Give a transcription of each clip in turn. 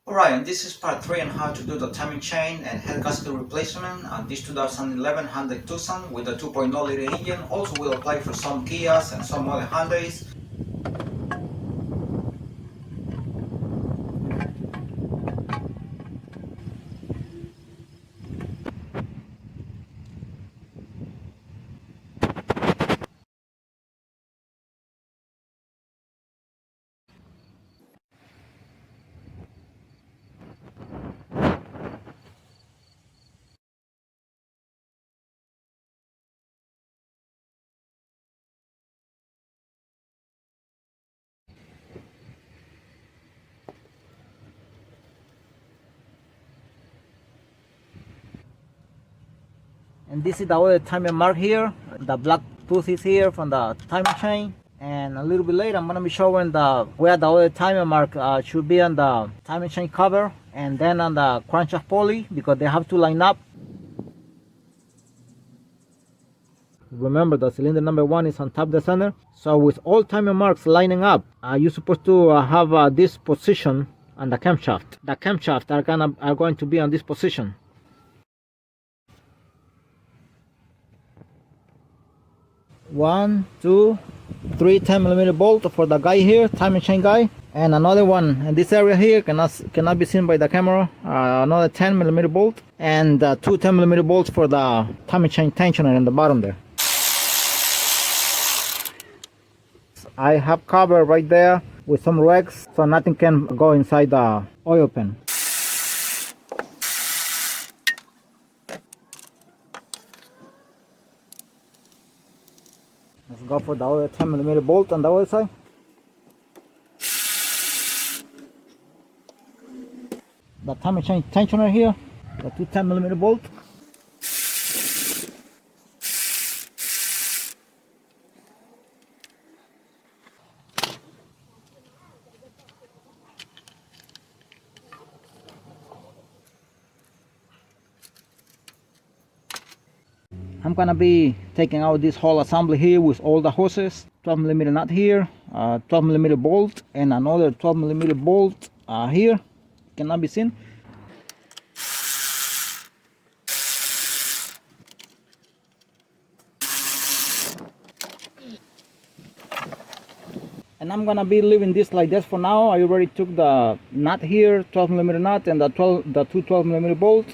Alright, and this is part 3 on how to do the timing chain and head gasket replacement on this 2011 Hyundai Tucson with a 2.0 liter engine. Also will apply for some Kias and some other Hyundais. And this is the other timing mark here. The black tooth is here from the timing chain. And a little bit later, I'm gonna be showing where the other timing mark should be on the timing chain cover, and then on the crankshaft pulley, because they have to line up. Remember, the cylinder number 1 is on top of the center. So with all timing marks lining up, you're supposed to have this position on the camshaft. The camshaft are going to be on this position. One, two, three 10mm bolt for the guy here, timing chain guy, and another one in this area here cannot be seen by the camera. Another 10mm bolt, and two 10mm bolts for the timing chain tensioner in the bottom there. I have cover right there with some rags, so nothing can go inside the oil pan. Let's go for the other 10mm bolt on the other side. The timing chain tensioner here, the two 10mm bolt. I'm gonna be taking out this whole assembly here with all the hoses. 12mm nut here, 12mm bolt, and another 12mm bolt here. Cannot be seen. And I'm gonna be leaving this like this for now. I already took the nut here, 12mm nut, and the two 12mm bolts,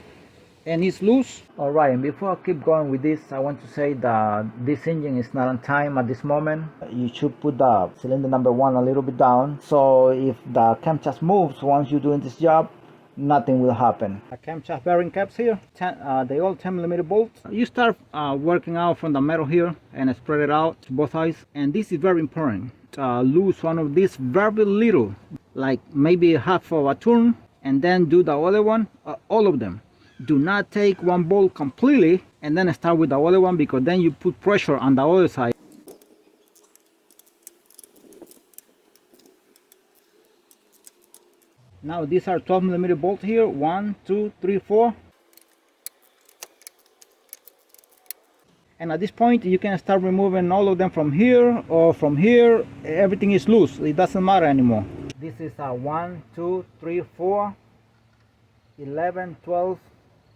and it's loose. All right, and before I keep going with this, I want to say that this engine is not on time at this moment. You should put the cylinder number 1 a little bit down, so if the camshaft moves once you're doing this job, nothing will happen. The camshaft bearing caps here, they all 10mm bolts. You start working out from the metal here and spread it out to both sides, and this is very important. Lose one of these very little, like maybe half of a turn, and then do the other one, all of them. Do not take one bolt completely and then start with the other one, because then you put pressure on the other side. Now these are 12mm bolts here, 1, 2, 3, 4. And at this point you can start removing all of them from here or from here. Everything is loose, it doesn't matter anymore. This is a 1, 2, 3, 4, 11, 12,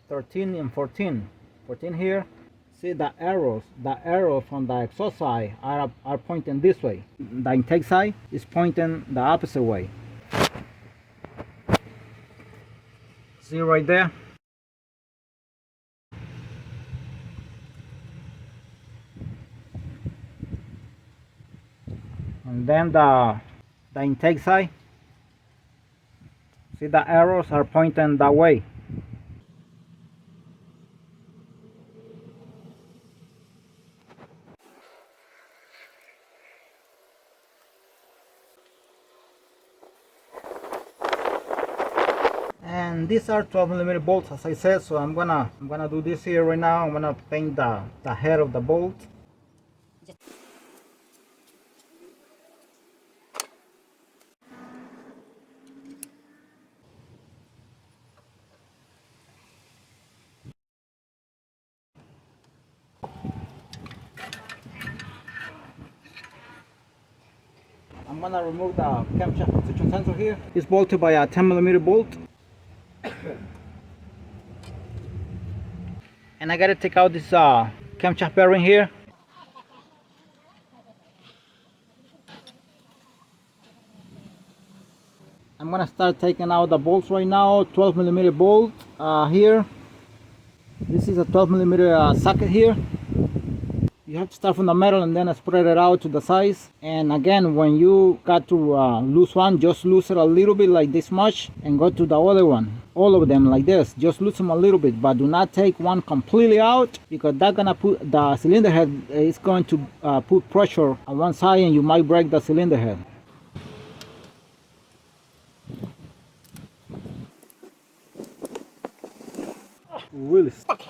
13, and 14. 14 here. See the arrow from the exhaust side are pointing this way. The intake side is pointing the opposite way. See right there? And then the intake side, see the arrows are pointing that way. And these are 12mm bolts, as I said, so I'm gonna do this here right now. I'm gonna paint the head of the bolt. I'm I'm gonna remove the camshaft position sensor here. It's bolted by a 10mm bolt. And I gotta take out this camshaft bearing here. I'm gonna start taking out the bolts right now. 12mm bolt here. This is a 12mm socket here. You have to start from the metal and then spread it out to the size. And again, when you got to lose one, just lose it a little bit like this much and go to the other one. All of them like this, just lose them a little bit, but do not take one completely out, because that's gonna put the cylinder head is going to put pressure on one side and you might break the cylinder head. Really stuck.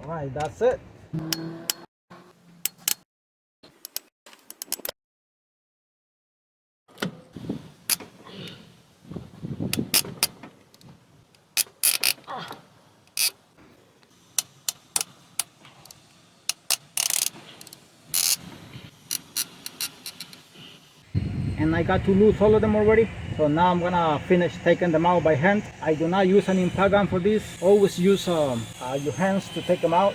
Alright, that's it. And I got to loose all of them already, so now I'm gonna finish taking them out by hand. I do not use an impact gun for this. Always use your hands to take them out.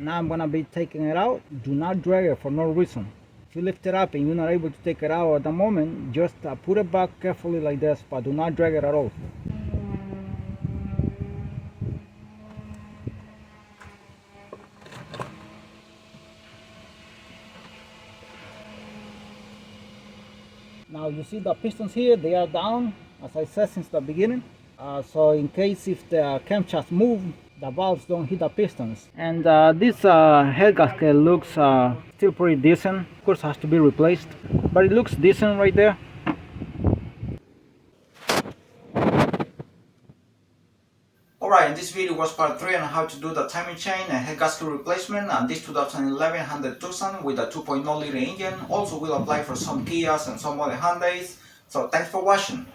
Now I'm gonna be taking it out. Do not drag it for no reason. If you lift it up and you're not able to take it out at the moment, just put it back carefully like this, but do not drag it at all. Now you see the pistons here, they are down, as I said since the beginning. So in case if the camshaft move, the valves don't hit the pistons. And this head gasket looks still pretty decent. Of course, has to be replaced, but it looks decent right there. Alright, and this video was part 3 on how to do the timing chain and head gasket replacement on this 2011 Hyundai Tucson with a 2.0 liter engine. Also will apply for some Kias and some other Hyundais. So thanks for watching.